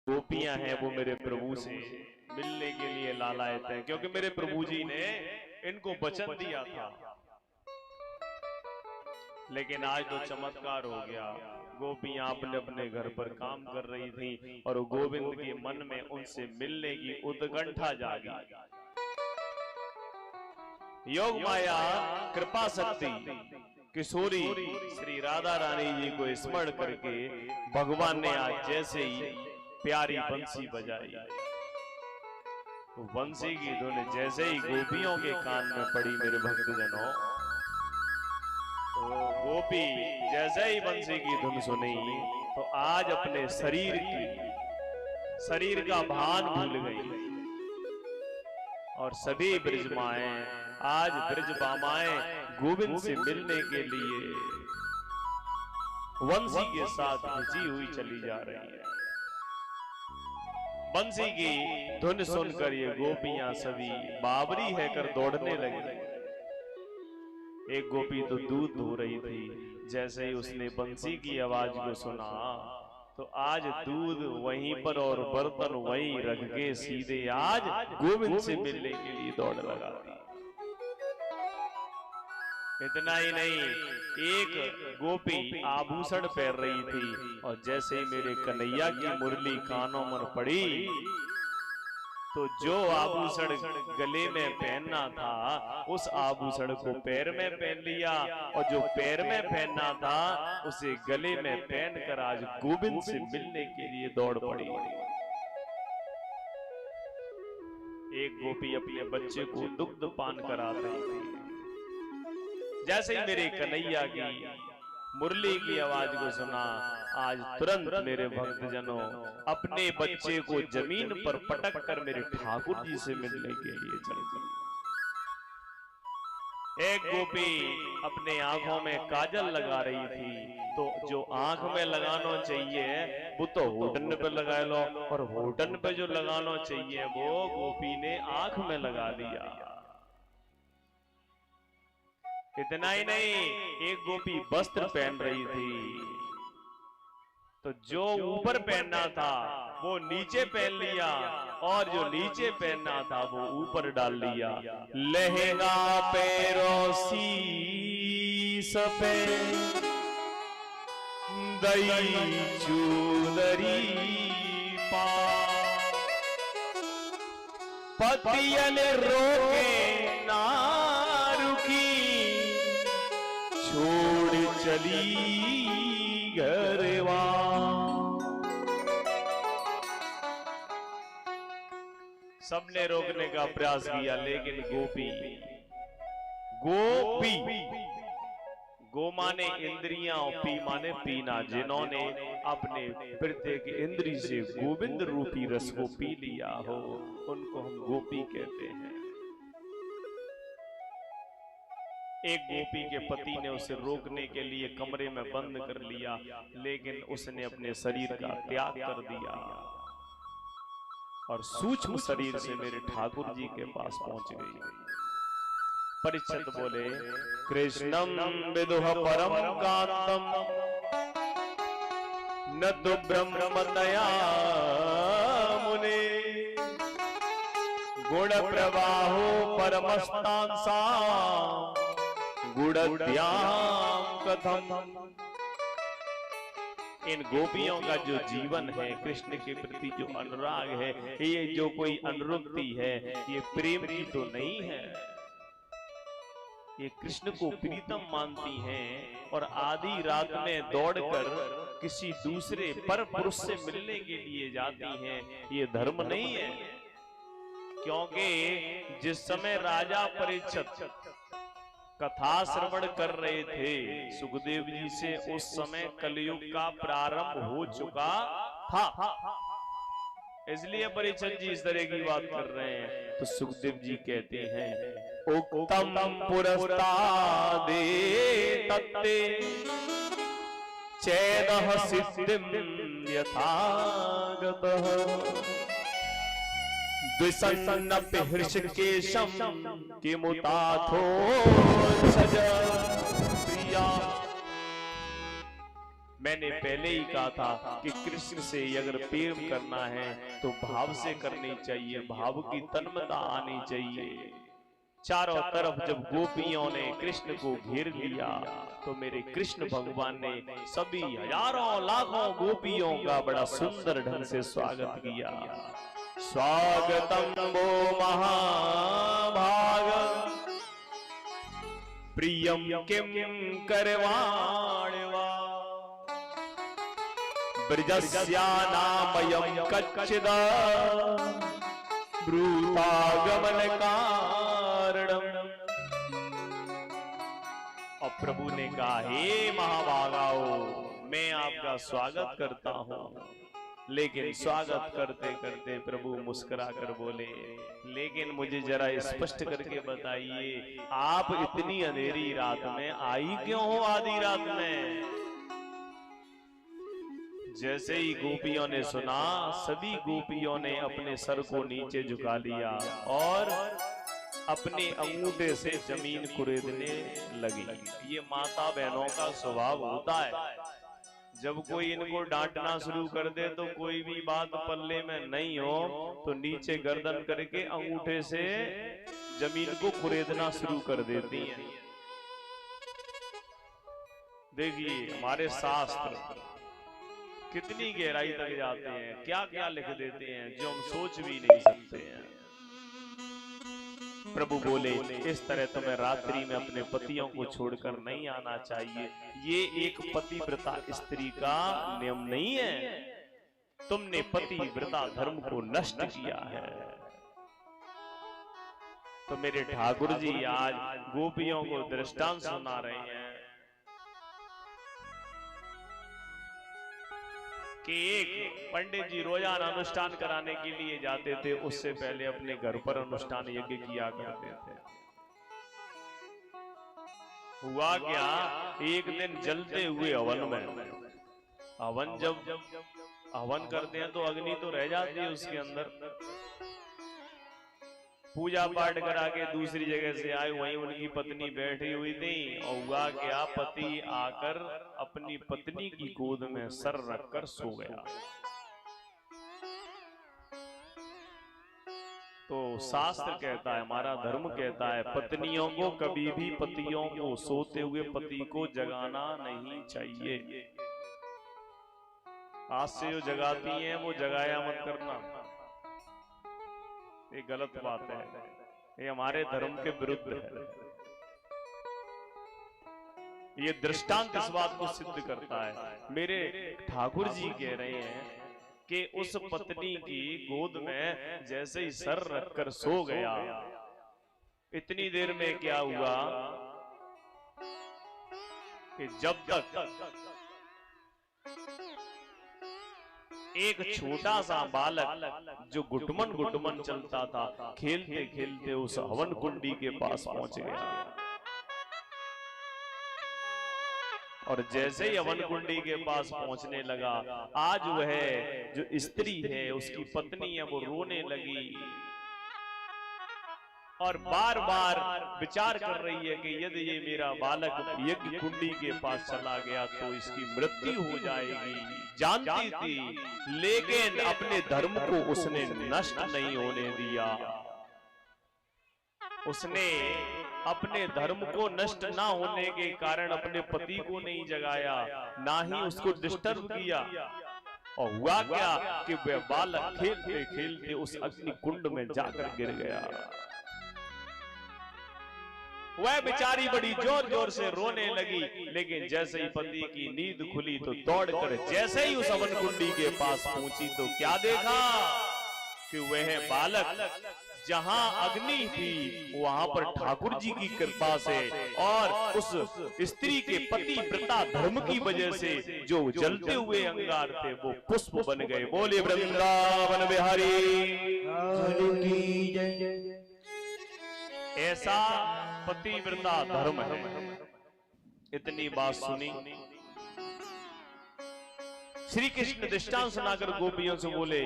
गोपियां हैं वो मेरे प्रभु से मिलने के लिए लालायत हैं, क्योंकि मेरे प्रभु जी ने इनको वचन दिया था। लेकिन आज तो चमत्कार हो गया, गोपियां अपने अपने घर पर काम कर रही थी और गोविंद के मन में उनसे मिलने की उत्कंठा जागी। योग माया कृपा शक्ति किशोरी श्री राधा रानी जी को स्मरण करके भगवान ने आज जैसे ही प्यारी बंसी बजाई, तो बंसी की धुन जैसे ही गोपियों के कान में पड़ी मेरे भक्तजनों, तो गोपी जैसे ही बंसी की धुन सुनी तो आज अपने शरीर का भान भूल गई और सभी ब्रजमाएं आज ब्रजबामाएं गोविंद से मिलने के लिए बंसी के साथ भजी हुई चली जा रही है। बंसी की धुन सुनकर ये गोपियां सभी बाबरी है कर दौड़ने लगी। एक गोपी तो दूध धो रही थी, जैसे ही उसने बंसी की आवाज को सुना तो आज दूध वहीं पर और बर्तन वहीं रख के सीधे आज गोविंद से मिलने के लिए दौड़ लगा दी। इतना ही नहीं, एक गोपी आभूषण पहन रही थी और जैसे ही मेरे कन्हैया की मुरली कानों में पड़ी तो जो आभूषण गले में पहनना था उस आभूषण को पैर में पहन लिया और जो पैर में पहनना था उसे गले में पहनकर आज गोविंद से मिलने के लिए दौड़ पड़ी। एक गोपी अपने बच्चे को दुग्ध पान करा रही थी, जैसे ही मेरे कन्हैया की मुरली की आवाज को सुना आज तुरंत मेरे भक्तजनों अपने बच्चे को जमीन पर पटक कर मेरे ठाकुर जी से मिलने के लिए चल गई। एक गोपी अपने आंखों में काजल लगा रही थी, तो जो आंख में लगाना चाहिए वो तो होठन पे लगा लो, और होठन पे जो लगाना चाहिए वो गोपी ने आंख में लगा दिया। इतना ही नहीं, एक गोपी वस्त्र पहन रही थी, तो जो ऊपर पहनना था वो नीचे पहन लिया और जो नीचे पहनना था वो ऊपर डाल लिया। लहंगा पैरों शीश पे दई चूदरी पा, पतियन रोके ना छोड़ चली घरवा। सबने रोकने का प्रयास किया लेकिन गोपी गो माने इंद्रियां और पी माने पीना, जिन्होंने अपने प्रत्येक इंद्री से गोविंद रूपी रस को पी लिया हो उनको हम गोपी कहते हैं। एक गोपी के पति ने उसे रोकने के लिए कमरे में बंद कर लिया, लेकिन उसने अपने शरीर का त्याग कर दिया और सूक्ष्म शरीर से मेरे ठाकुर जी के पास पहुंच गई। परीक्षित बोले, कृष्णम विदुह परम कांतम न तो ब्रह्मतया मुने गुण प्रवाहो परमस्तांसा गुणध्याम कथम। इन गोपियों का जो जीवन है, कृष्ण के प्रति जो अनुराग है, ये जो कोई अनुरक्ति है, ये प्रेम की तो नहीं है, ये कृष्ण को प्रीतम मानती हैं और आधी रात में दौड़कर किसी दूसरे पर पुरुष से मिलने के लिए जाती हैं। ये धर्म नहीं है, क्योंकि जिस समय राजा परीक्षित कथा श्रवण कर रहे थे सुखदेव जी से, उस समय कलयुग का प्रारंभ हो चुका था, इसलिए परीक्षित जी इस तरह की बात कर रहे हैं। तो सुखदेव जी कहते हैं, उक्तम पुरस्तादे तत्ते चेदः सिद्धिं यथागतः द्विसन्नप्य हृषिकेशं किमुताथो सज प्रिया। मैंने पहले ही कहा था कि कृष्ण से अगर प्रेम करना है तो भाव से करनी चाहिए, भाव की तन्मयता आनी चाहिए। चारों तरफ जब गोपियों ने कृष्ण को घेर लिया तो मेरे कृष्ण भगवान ने सभी हजारों लाखों गोपियों का बड़ा सुंदर ढंग से स्वागत किया। स्वागतम वो महाभाग प्रियम किम करवाणवा ब्रजस्यानामयं कच्चिदा ब्रूतागमन कारणम। और प्रभु ने कहा, हे महाभागाओ, मैं आपका स्वागत करता हूं। लेकिन स्वागत करते करते प्रभु मुस्कुरा कर बोले, लेकिन मुझे जरा स्पष्ट करके बताइए, आप इतनी अंधेरी रात में आई क्यों हो? आधी रात में। जैसे ही गोपियों ने सुना, सभी गोपियों ने अपने सर को नीचे झुका लिया और अपने अंगूठे से जमीन कुरेदने लगी। ये माता बहनों का स्वभाव होता है, जब कोई इनको डांटना शुरू कर दे तो कोई भी बात पल्ले में नहीं हो तो नीचे गर्दन करके अंगूठे से जमीन को कुरेदना शुरू कर देती हैं। देखिए हमारे शास्त्र कितनी गहराई तक जाते हैं, क्या क्या लिख देते हैं जो हम सोच भी नहीं सकते हैं। प्रभु बोले, इस तरह तुम्हें रात्रि में अपने पतियों को छोड़कर नहीं आना चाहिए। ये एक पतिव्रता स्त्री का नियम नहीं है। तुमने पतिव्रता धर्म को नष्ट किया है। तो मेरे ठाकुर जी आज गोपियों को दृष्टांत सुना रहे हैं कि एक पंडित जी रोजाना अनुष्ठान कराने के लिए जाते थे, उससे पहले अपने घर पर अनुष्ठान यज्ञ किया करते थे। हुआ क्या, एक दिन जलते हुए हवन में, हवन जब हवन करते हैं तो अग्नि तो रह जाती है उसके अंदर। पूजा पाठ करा के दूसरी जगह से आए, वहीं उनकी पत्नी बैठी हुई थी और हुआ क्या, पति आकर अपनी पत्नी की गोद में सर रखकर सो गया। तो शास्त्र कहता है, हमारा धर्म कहता है, पत्नियों को कभी भी पतियों को सोते हुए पति को जगाना नहीं चाहिए। आज से जो जगाती हैं वो जगाया मत करना, ये गलत बात है, ये हमारे धर्म के विरुद्ध है। ये दृष्टांत इस बात को सिद्ध करता है। मेरे ठाकुर जी कह रहे हैं कि उस पत्नी की गोद में जैसे ही सर रखकर सो गया, इतनी देर में क्या हुआ कि जब तक एक छोटा सा बालक जो गुटमन गुटमन चलता था, खेलते खेलते उस हवन कुंडी के पास पहुंच गया। और जैसे ही हवन कुंडी के पास पहुंचने लगा, आज वह जो स्त्री है, उसकी पत्नी है, वो रोने लगी और बार बार विचार कर रही है कि यदि ये मेरा बालक यज्ञ कुंडी के पास चला गया तो इसकी मृत्यु हो जाएगी। जानती थी, लेकिन अपने धर्म को उसने नष्ट नहीं होने दिया। उसने अपने धर्म को नष्ट ना होने के कारण अपने पति को नहीं जगाया, ना ही उसको डिस्टर्ब किया। और हुआ क्या कि वह बालक खेलते खेलते उस अग्नि कुंड में जाकर गिर गया। वह बेचारी बड़ी जोर जोर से रोने लगी, लेकिन जैसे ही पति की नींद खुली तो दौड़कर जैसे ही उस हवन कुंडी के पास पहुंची तो क्या देखा कि वह बालक जहां अग्नि थी वहां पर ठाकुर जी की कृपा से और उस स्त्री के पति व्रता धर्म की वजह से जो जलते हुए अंगार थे वो पुष्प बन गए। बोले वृंदावन बिहारी। ऐसा पतिव्रता धर्म है। इतनी बात सुनी, श्री कृष्ण दृष्टांत सुनाकर गोपियों से बोले,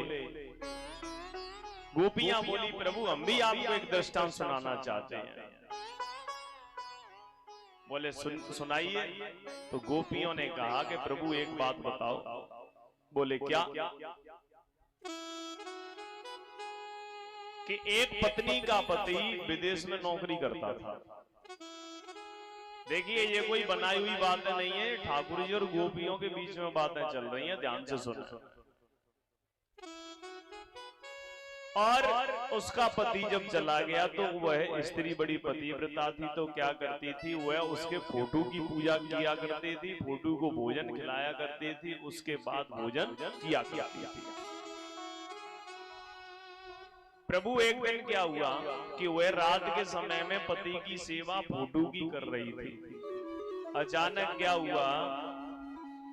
गोपियां बोली, प्रभु हम भी आपको एक दृष्टांत सुनाना चाहते हैं। बोले सुनाइए। तो गोपियों ने कहा कि प्रभु एक बात बताओ। बोले क्या? कि एक पत्नी का पति विदेश में नौकरी करता था। देखिए ये कोई बनाई हुई बातें नहीं है, ठाकुर जी और गोपियों के बीच में बातें चल रही हैं, ध्यान से सुनो। और उसका पति जब चला गया तो वह स्त्री बड़ी पतिव्रता थी, तो क्या करती थी, वह उसके फोटो की पूजा किया करती थी, फोटो को भोजन खिलाया करती थी, उसके बाद भोजन किया करती थी। प्रभु एक दिन क्या हुआ कि वह रात के समय में पति की सेवा फोटो की कर रही थी। अचानक क्या हुआ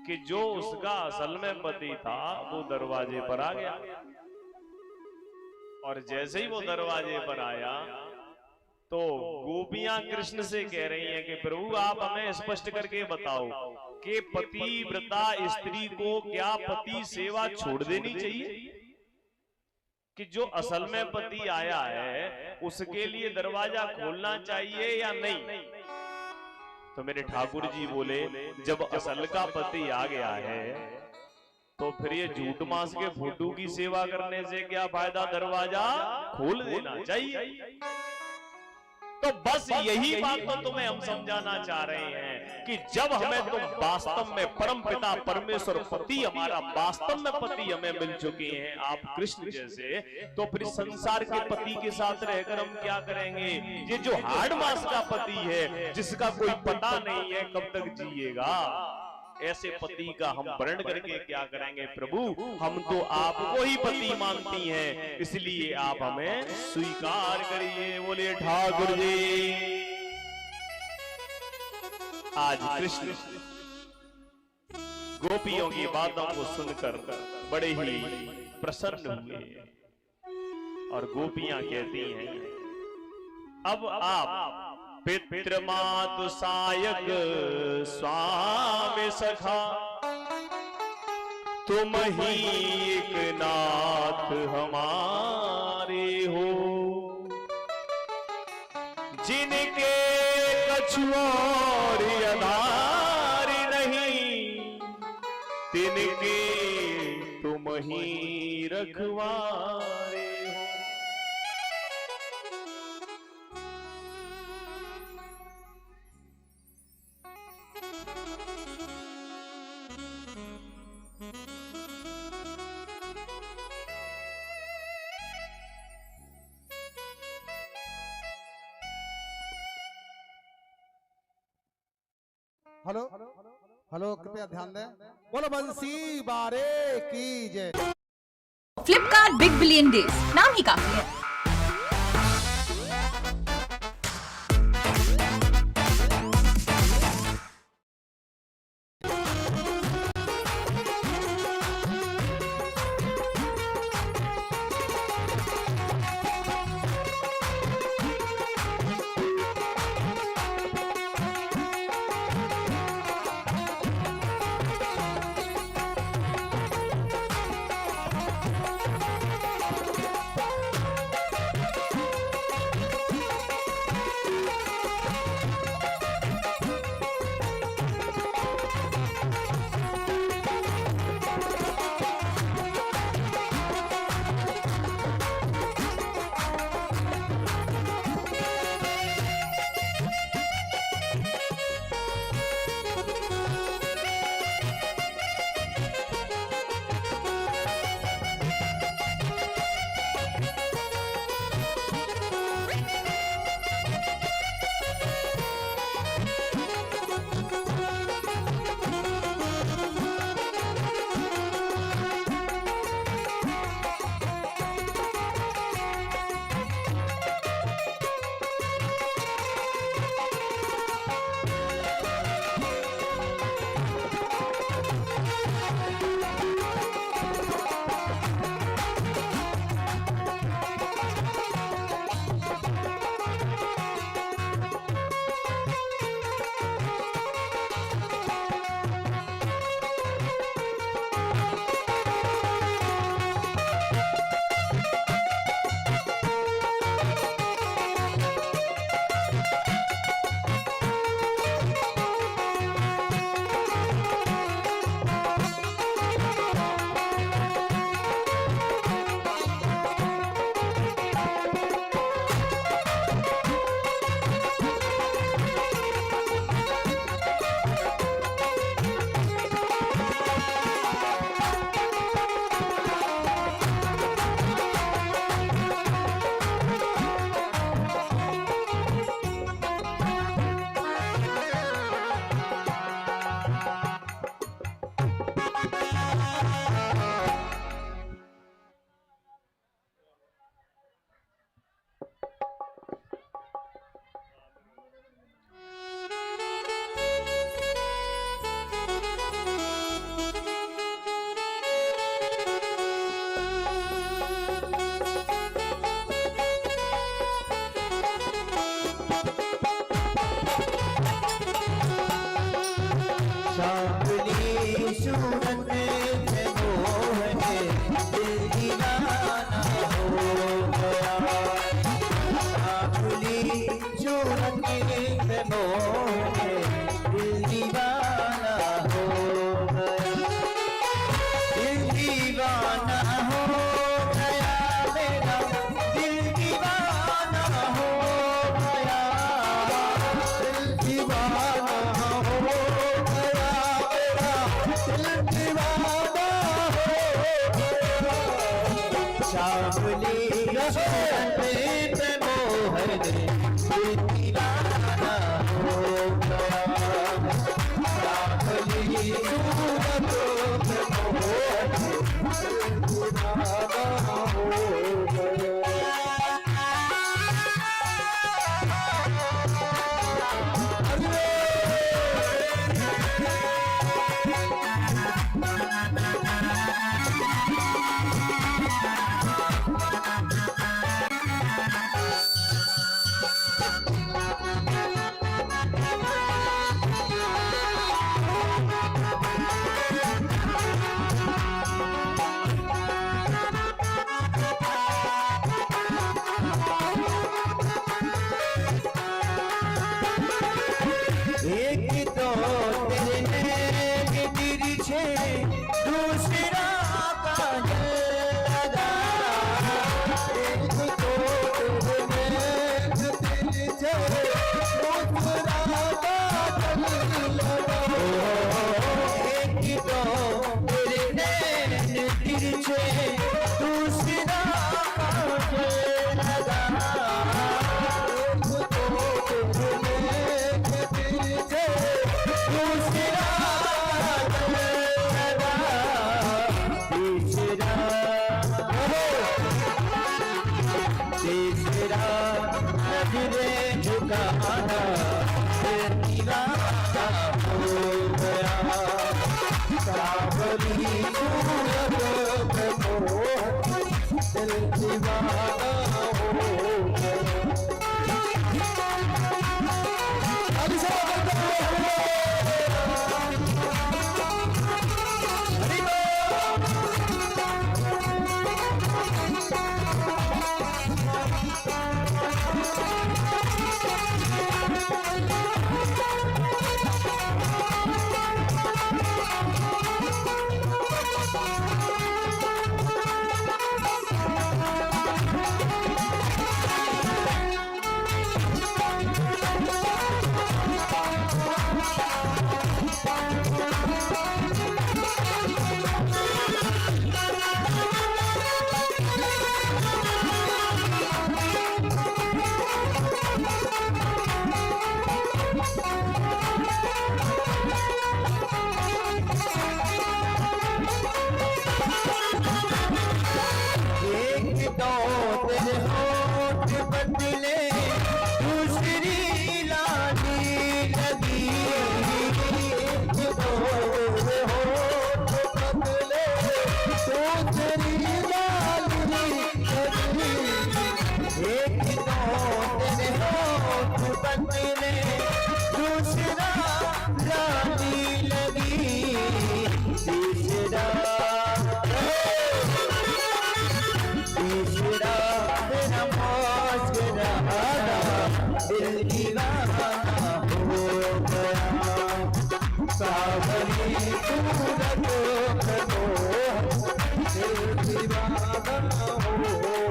कि जो उसका असल में पति था वो दरवाजे पर आ गया। और जैसे ही वो दरवाजे पर आया तो गोपियां कृष्ण से कह रही हैं कि प्रभु आप हमें स्पष्ट करके बताओ कि पतिव्रता स्त्री को क्या पति सेवा छोड़ देनी चाहिए, कि जो असल में पति आया है उसके लिए दरवाजा खोलना चाहिए या नहीं? तो मेरे ठाकुर जी बोले जब असल का पति आ गया है तो फिर ये झूठ मांस के फोटो की सेवा करने से क्या फायदा, दरवाजा खोल देना चाहिए। तो बस यही बात तो तुम्हें हम समझाना चाह रहे हैं कि जब हमें तुम वास्तव में परम पिता परमेश्वर पति, हमारा वास्तव में पति हमें मिल चुके हैं, आप कृष्ण जैसे, तो फिर संसार के पति के साथ रहकर हम क्या करेंगे? ये जो हाड़ मास का पति है जिसका कोई पता नहीं है कब तक जिएगा, ऐसे पति का हम वर्ण करके क्या करेंगे? प्रभु हम तो आपको ही पति मानती हैं, इसलिए आप हमें स्वीकार करिए। बोले ठाकुर जी। आज कृष्ण गोपियों की बातों को सुनकर बड़े ही प्रसन्न हुए और गोपियां कहती हैं अब आप पितृमातु सायक स्वामी सखा, तुम ही एक नाथ हमारे हो, जिनके कछुआर आधार नहीं, तिनके तुम ही रखवारे हो। हेलो हेलो, कृपया ध्यान दें। बोलो बंसी बारे की जय। फ्लिपकार्ट बिग बिलियन डेज, नाम ही काफी है। सूरत में मोहने दिल दीवाना हो गया। सांवली सूरत में मोहने दिल दीवाना हो गया। दिल दीवाना हो गया मेरा, दिल दीवाना हो गया। दिल दीवाना हो गया मेरा, दिल दीवाना हो गया। सांवली सूरत में मोहन दिल दीवाना हो गया। सांवली सूरत में मोहन दिल दीवाना हो गया। एक तो तेरे नैन तिरछे, दूसरा काजल लगा। एक तो तेरे नैन तिरछे, दूसरा काजल लगा। एक तो तेरे नैन तिरछे, दूसरा काजल लगा। तीसरा नजरें झुकाना फिर दीवाना हो गया। सांवली सूरत में मोहन दिल दीवाना हो गया। दिल दीवाना हो गया। सांवली सूरत में मोहन दिल दीवाना हो गया।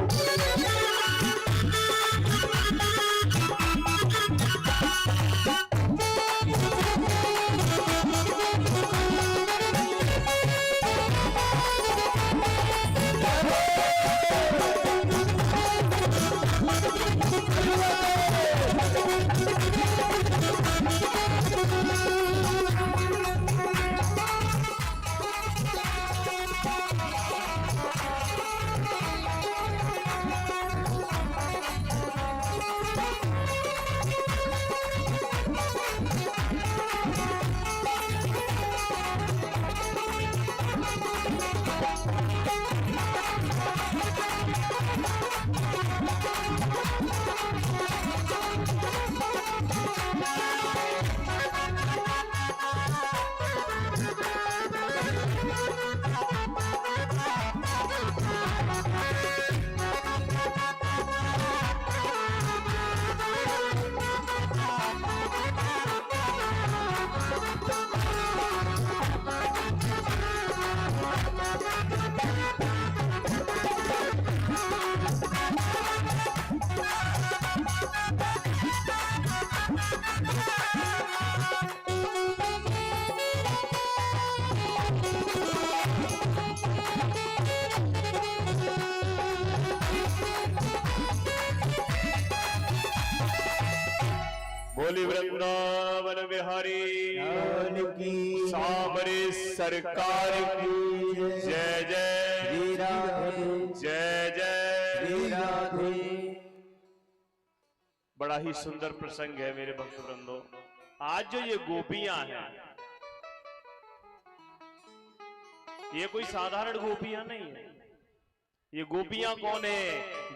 बोली वृंदावन बिहारी लाल की सांवरे सरकार की जय जय श्री राधे जय जय। श्री राधे। बड़ा ही सुंदर प्रसंग है मेरे भक्त वृंदो। आज जो ये गोपियां हैं, ये कोई साधारण गोपियां नहीं है। ये गोपियां कौन है?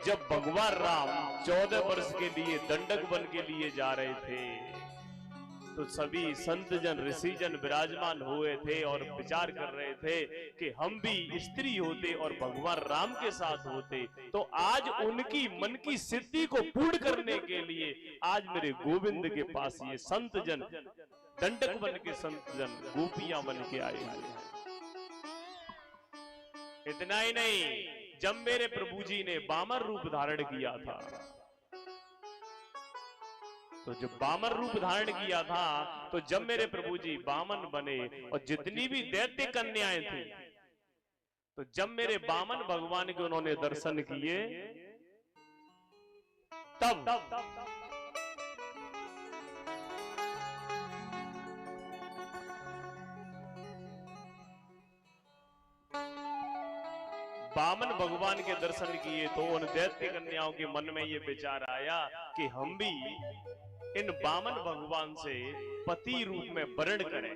जब भगवान राम 14 वर्ष के लिए दंडक वन के लिए जा रहे थे, तो सभी संत जन ऋषि जन विराजमान हुए थे और विचार कर रहे थे कि हम भी स्त्री होते और भगवान राम के साथ होते तो आज उनकी मन की सिद्धि को पूर्ण करने के लिए आज मेरे गोविंद के पास ये संत जन, दंडक वन के संत जन गोपियां बन के आए हुए हैं। इतना ही नहीं, जब मेरे प्रभु जी ने बामर रूप धारण किया था, तो जब बामन रूप धारण किया था, तो जब मेरे प्रभु जी बामन बने और जितनी भी दैत्य कन्याएं थी, तो जब मेरे बामन भगवान के उन्होंने दर्शन किए, तब बामन भगवान के दर्शन किए तो उन दैत्य कन्याओं के मन में ये विचार आया कि हम भी इन बामन भगवान से पति रूप में वर्ण करें।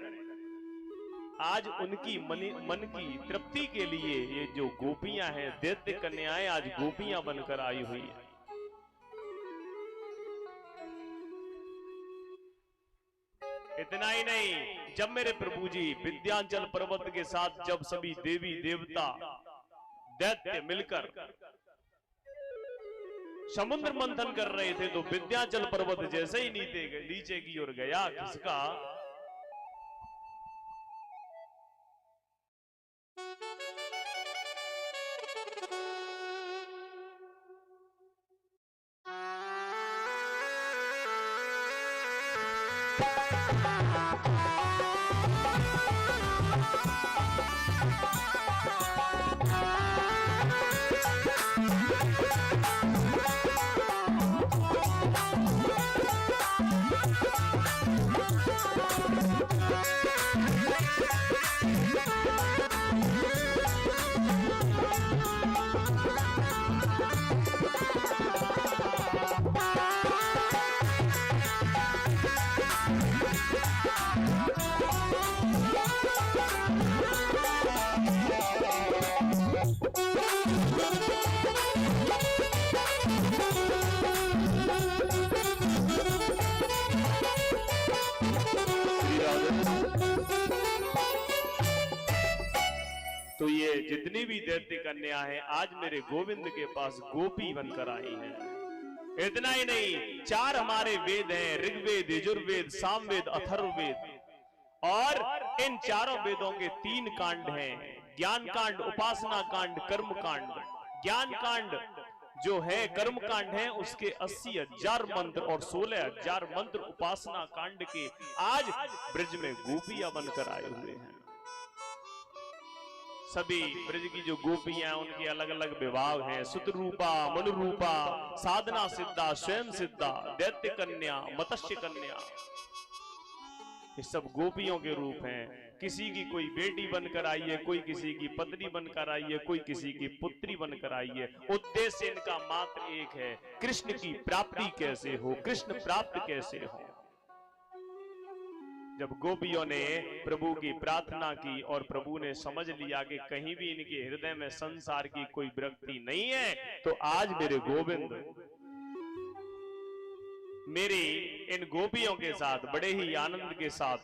आज उनकी मन की तृप्ति के लिए ये जो गोपियां हैं, दैत्य कन्याएं आज गोपियां बनकर आई हुई है। इतना ही नहीं, जब मेरे प्रभु जी विंध्याचल पर्वत के साथ जब सभी देवी देवता दैत्य मिलकर समुद्र मंथन कर रहे थे, तो विंध्याचल पर्वत जैसे ही नीचे की ओर गया, किसका? तो ये जितनी भी दैत्य कन्या है आज मेरे गोविंद के पास गोपी बनकर आई हैं। इतना ही नहीं, 4 हमारे वेद हैं, ऋग्वेद, यजुर्वेद, सामवेद, अथर्ववेद, और इन चारों वेदों के 3 कांड हैं, ज्ञान कांड, उपासना कांड, कर्म कांड। ज्ञान कांड जो है, कर्म कांड है, उसके 80,000 मंत्र और 16,000 मंत्र उपासना कांड के आज ब्रज में गोपियां बनकर आए हुए हैं। सभी ब्रज की जो गोपियां हैं उनके अलग अलग विभाग हैं, सुतरूपा, मनुरूपा, साधना सिद्धा, स्वयं सिद्धा, दैत्य कन्या, मत्स्य कन्या, ये सब गोपियों के रूप हैं। किसी की कोई बेटी बनकर आई है, कोई किसी की पत्नी बनकर आई है, कोई किसी की पुत्री बनकर आई है। उद्देश्य इनका मात्र एक है, कृष्ण की प्राप्ति कैसे हो, कृष्ण प्राप्त कैसे हो। जब गोपियों ने प्रभु की प्रार्थना की और प्रभु ने समझ लिया कि कहीं भी इनके हृदय में संसार की कोई विरक्ति नहीं है, तो आज मेरे गोविंद मेरी इन गोपियों के साथ बड़े ही आनंद के साथ,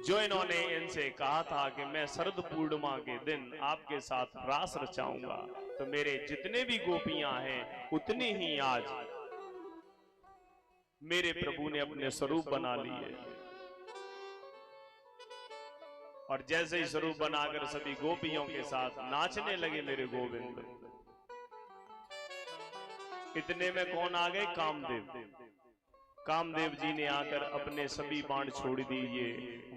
जो इन्होंने इनसे कहा था कि मैं शरद पूर्णिमा के दिन आपके साथ रास रचाऊंगा, तो मेरे जितने भी गोपियां हैं उतनी ही आज मेरे प्रभु ने अपने स्वरूप बना लिए। और जैसे ही स्वरूप बनाकर सभी गोपियों के साथ नाचने लगे मेरे गोविंद। इतने में कौन आ गए? कामदेव। कामदेव जी ने आकर अपने सभी बाण छोड़ दिए।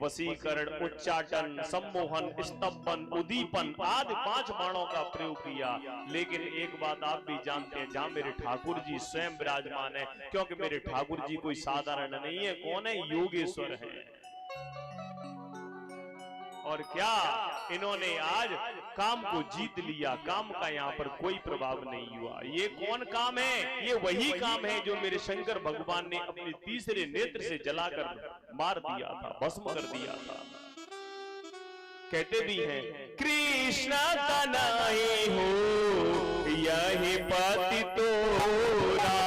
वशीकरण, उच्चाटन, सम्मोहन, स्तंभन, उद्दीपन आदि 5 बाणों का प्रयोग किया। लेकिन एक बात आप भी जानते हैं, जहां मेरे ठाकुर जी स्वयं विराजमान है, क्योंकि मेरे ठाकुर जी कोई साधारण नहीं है। कौन है? योगेश्वर है। और क्या इन्होंने आज काम को जीत लिया। काम का यहाँ पर कोई प्रभाव नहीं हुआ। ये कौन काम है? ये वही काम है जो मेरे शंकर भगवान ने अपने तीसरे नेत्र से जलाकर मार दिया था, भस्म कर दिया था। कहते भी हैं, कृष्ण तनय हो यही पति तोरा,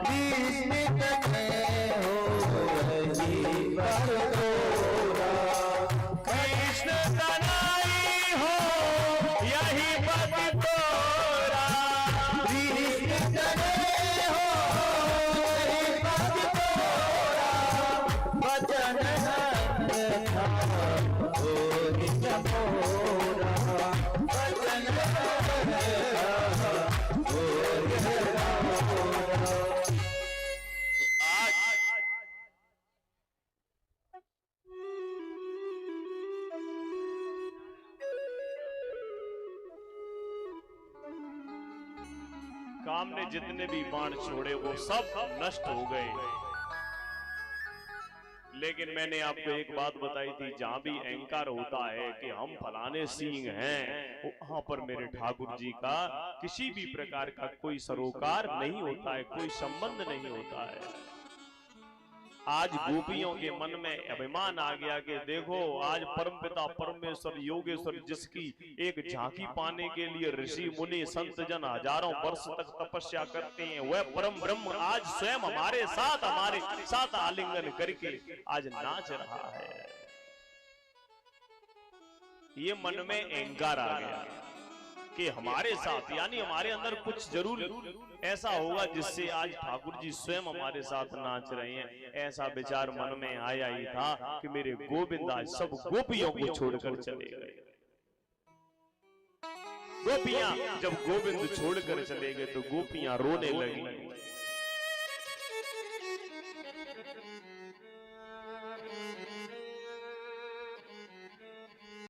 कृष्ण तनय हो यही पति तोरा, कृष्ण तनय हो यही पति तोरा, कृष्ण तनय हो यही पति तोरा, वचन अन्यथा हो निज मोरा, वचन अन्यथा हो निज मोरा। आज काम ने जितने भी बाण छोड़े वो सब नष्ट हो गए। लेकिन मैंने आपको एक बात बताई थी, जहां भी अहंकार होता है कि हम फलाने सिंह हैं, वहां पर मेरे ठाकुर जी का किसी भी प्रकार का कोई सरोकार नहीं होता है, कोई संबंध नहीं होता है। आज गोपियों के मन में अभिमान आ गया कि देखो आज परमपिता परमेश्वर योगेश्वर जिसकी एक झांकी पाने के लिए ऋषि मुनि संत जन हजारों वर्ष तक तपस्या करते हैं, वह परम ब्रह्म आज स्वयं हमारे साथ आलिंगन करके आज नाच रहा है। ये मन में अहंकार आ गया कि हमारे साथ, यानी हमारे अंदर कुछ जरूर ऐसा होगा जिससे आज ठाकुर जी स्वयं हमारे साथ नाच रहे हैं। ऐसा विचार मन में आया ही था कि मेरे गोविंद आज सब गोपियों को छोड़कर चले गए। गोपियां जब गोविंद छोड़कर चले गए तो गोपियां रोने लगी।